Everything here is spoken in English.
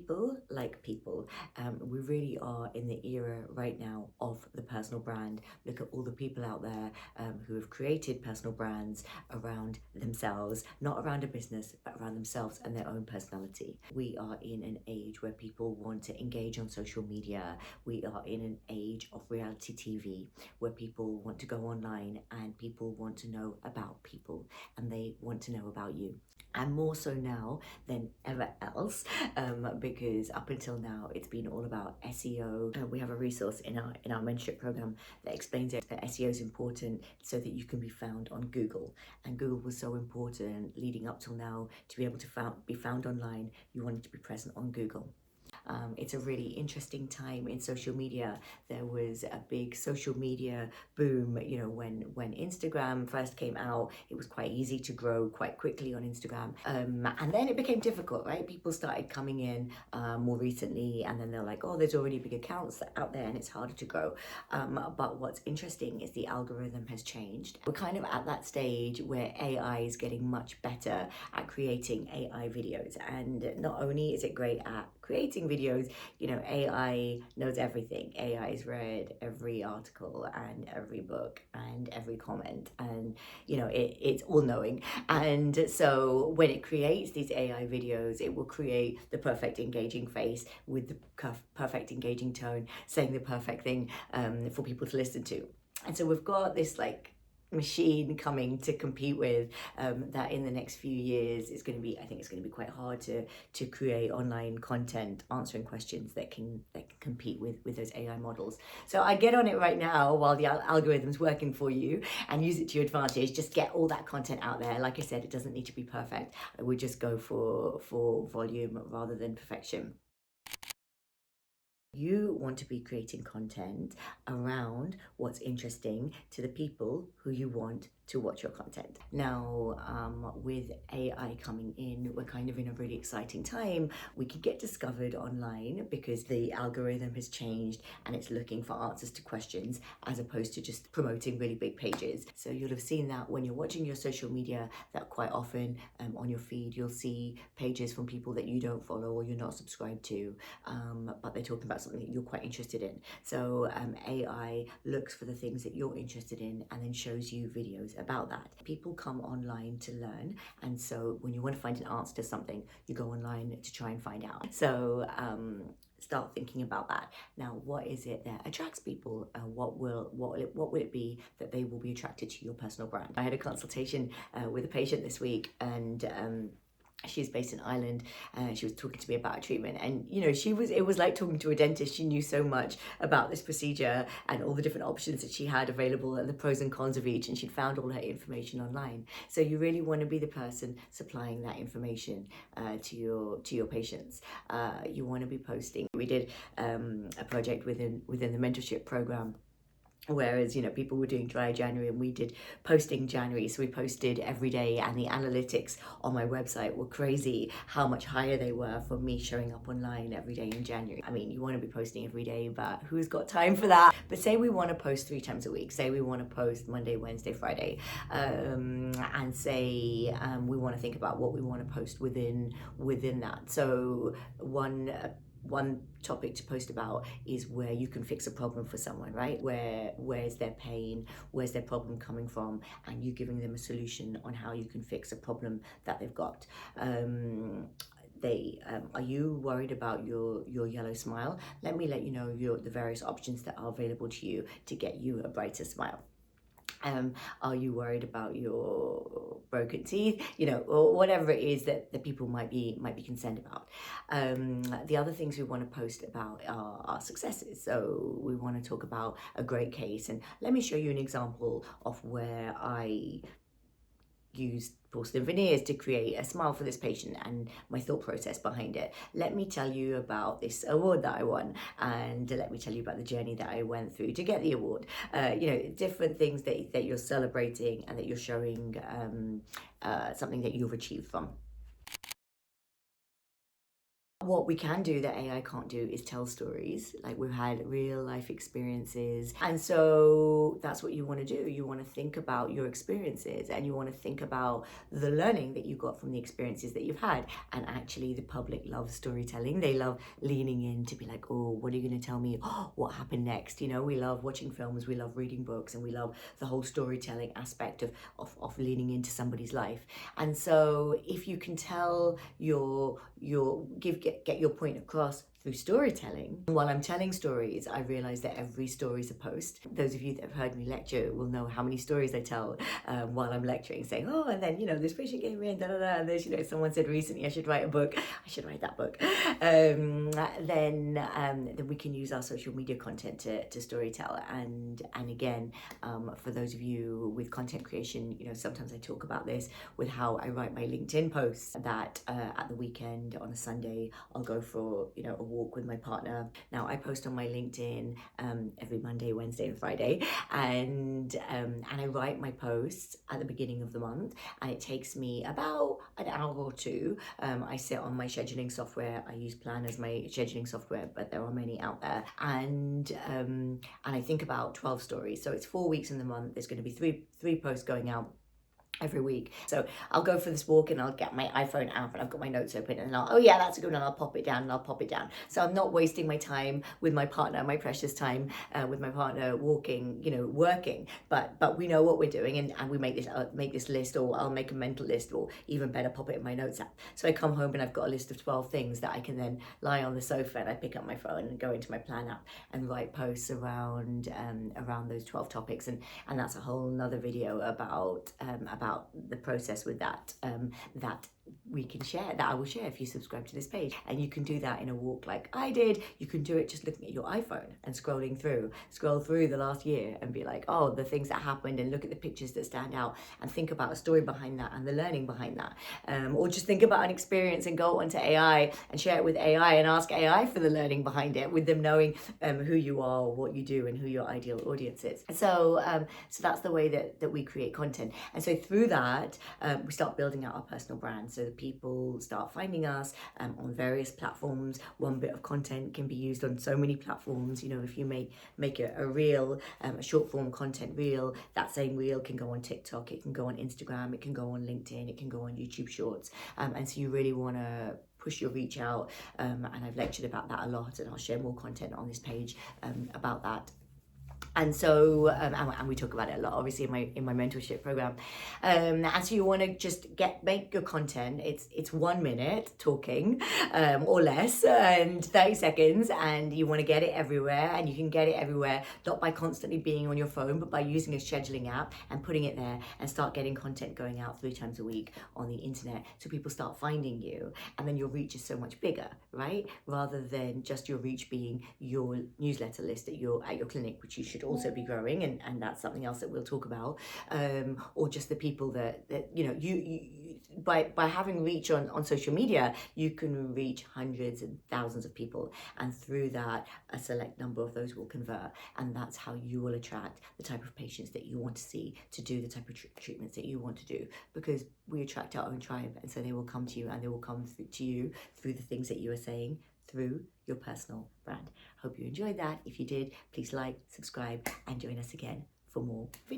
People like people. We really are in the era right now of the personal brand. Look at all the people out there who have created personal brands around themselves, not around a business, but around themselves and their own personality. We are in an age where people want to engage on social media. We are in an age of reality TV where people want to go online and people want to know about people and they want to know about you. And more so now than ever else, because up until now it's been all about SEO. We have a resource in our mentorship program that explains it, that SEO is important so that you can be found on Google. And Google was so important leading up till now to be able to be found online. You wanted to be present on Google. It's a really interesting time in social media. There was a big social media boom, you know, when Instagram first came out. It was quite easy to grow quite quickly on Instagram, and then it became difficult, right? People started coming in more recently, and then they're like, oh, there's already big accounts out there and it's harder to grow. But what's interesting is the algorithm has changed. We're kind of at that stage where AI is getting much better at creating AI videos, and not only is it great at creating videos, you know, AI knows everything. AI has read every article and every book and every comment, and you know, it's all knowing. And so when it creates these AI videos, it will create the perfect engaging face with the perfect engaging tone, saying the perfect thing for people to listen to. And so we've got this like machine coming to compete with that in the next few years is going to be, I think it's going to be quite hard to create online content answering questions that can compete with those AI models. So I get on it right now while the algorithm's working for you and use it to your advantage. Just get all that content out there. Like I said, it doesn't need to be perfect. I would just go for volume rather than perfection. You want to be creating content around what's interesting to the people who you want to watch your content. Now, with AI coming in, we're kind of in a really exciting time. We could get discovered online because the algorithm has changed and it's looking for answers to questions as opposed to just promoting really big pages. So you'll have seen that when you're watching your social media, that quite often on your feed, you'll see pages from people that you don't follow or you're not subscribed to, but they're talking about something that you're quite interested in. So AI looks for the things that you're interested in and then shows you videos about that. People come online to learn, and so when you want to find an answer to something, you go online to try and find out. So start thinking about that. Now, what is it that attracts people? What will it be that they will be attracted to your personal brand? I had a consultation with a patient this week, and she's based in Ireland, and she was talking to me about a treatment, and you know, it was like talking to a dentist. She knew so much about this procedure and all the different options that she had available and the pros and cons of each, and she'd found all her information online. So you really want to be the person supplying that information to your patients. You want to be posting. We did a project within the mentorship program, whereas, you know, people were doing dry January and we did posting January. So we posted every day, and the analytics on my website were crazy how much higher they were for me showing up online every day in January. I mean, you want to be posting every day, but who's got time for that? But say we want to post 3 times a week. Say we want to post Monday, Wednesday, Friday, and say we want to think about what we want to post within that. So one topic to post about is where you can fix a problem for someone, right? Where's their pain, where's their problem coming from, and you giving them a solution on how you can fix a problem that they've got. Are you worried about your yellow smile? Let me let you know the various options that are available to you to get you a brighter smile. Are you worried about your broken teeth, you know, or whatever it is that the people might be concerned about. The other things we want to post about are our successes. So we want to talk about a great case, and let me show you an example of where I used porcelain veneers to create a smile for this patient and my thought process behind it. Let me tell you about this award that I won, and let me tell you about the journey that I went through to get the award. You know, different things that you're celebrating and that you're showing something that you've achieved from. What we can do that AI can't do is tell stories. Like, we've had real life experiences. And so that's what you want to do. You want to think about your experiences, and you want to think about the learning that you got from the experiences that you've had. And actually, the public loves storytelling. They love leaning in to be like, oh, what are you going to tell me? Oh, what happened next? You know, we love watching films, we love reading books, and we love the whole storytelling aspect of leaning into somebody's life. And so if you can tell get your point across through storytelling. While I'm telling stories, I realize that every story is a post. Those of you that have heard me lecture will know how many stories I tell while I'm lecturing, saying, oh, and then, this patient came in, da da da, and there's, someone said recently I should write a book. I should write that book. Then we can use our social media content to storytell. And again, for those of you with content creation, sometimes I talk about this with how I write my LinkedIn posts, that at the weekend on a Sunday, I'll go for, a walk with my partner. Now, I post on my LinkedIn every Monday, Wednesday, and Friday, and I write my posts at the beginning of the month, and it takes me about an hour or two. I sit on my scheduling software. I use Plan as my scheduling software, but there are many out there, and I think about 12 stories. So it's 4 weeks in the month. There's going to be three posts going out every week. So I'll go for this walk and I'll get my iPhone out and I've got my notes open, and oh yeah, that's a good one, I'll pop it down and I'll pop it down. So I'm not wasting my time with my partner, my precious time with my partner walking, working, but we know what we're doing, and we make this list, or I'll make a mental list, or even better, pop it in my notes app. So I come home and I've got a list of 12 things that I can then lie on the sofa, and I pick up my phone and go into my Plan app and write posts around those 12 topics, and that's a whole nother video about the process with that that I will share if you subscribe to this page. And you can do that in a walk like I did. You can do it just looking at your iPhone and scroll through the last year and be like, oh, the things that happened, and look at the pictures that stand out, and think about a story behind that and the learning behind that. Or just think about an experience and go onto AI and share it with AI and ask AI for the learning behind it, with them knowing who you are, what you do, and who your ideal audience is. So that's the way that we create content. And so through that, we start building out our personal brand. So people start finding us on various platforms. One bit of content can be used on so many platforms. If you make a reel, a short form content reel, that same reel can go on TikTok, it can go on Instagram, it can go on LinkedIn, it can go on YouTube Shorts. And so you really want to push your reach out. And I've lectured about that a lot, and I'll share more content on this page about that. And so, and we talk about it a lot, obviously, in my mentorship program. And so you want to just make your content. It's 1 minute talking, or less, and 30 seconds, and you want to get it everywhere. And you can get it everywhere, not by constantly being on your phone, but by using a scheduling app and putting it there, and start getting content going out 3 times a week on the internet, so people start finding you, and then your reach is so much bigger, right? Rather than just your reach being your newsletter list at your clinic, which you should also be growing, and that's something else that we'll talk about, or just the people that you by having reach on social media, you can reach hundreds and thousands of people, and through that, a select number of those will convert, and that's how you will attract the type of patients that you want to see, to do the type of treatments that you want to do, because we attract our own tribe, and so they will come to you, and they will come to you through the things that you are saying, through your personal brand. Hope you enjoyed that. If you did, please like, subscribe, and join us again for more videos.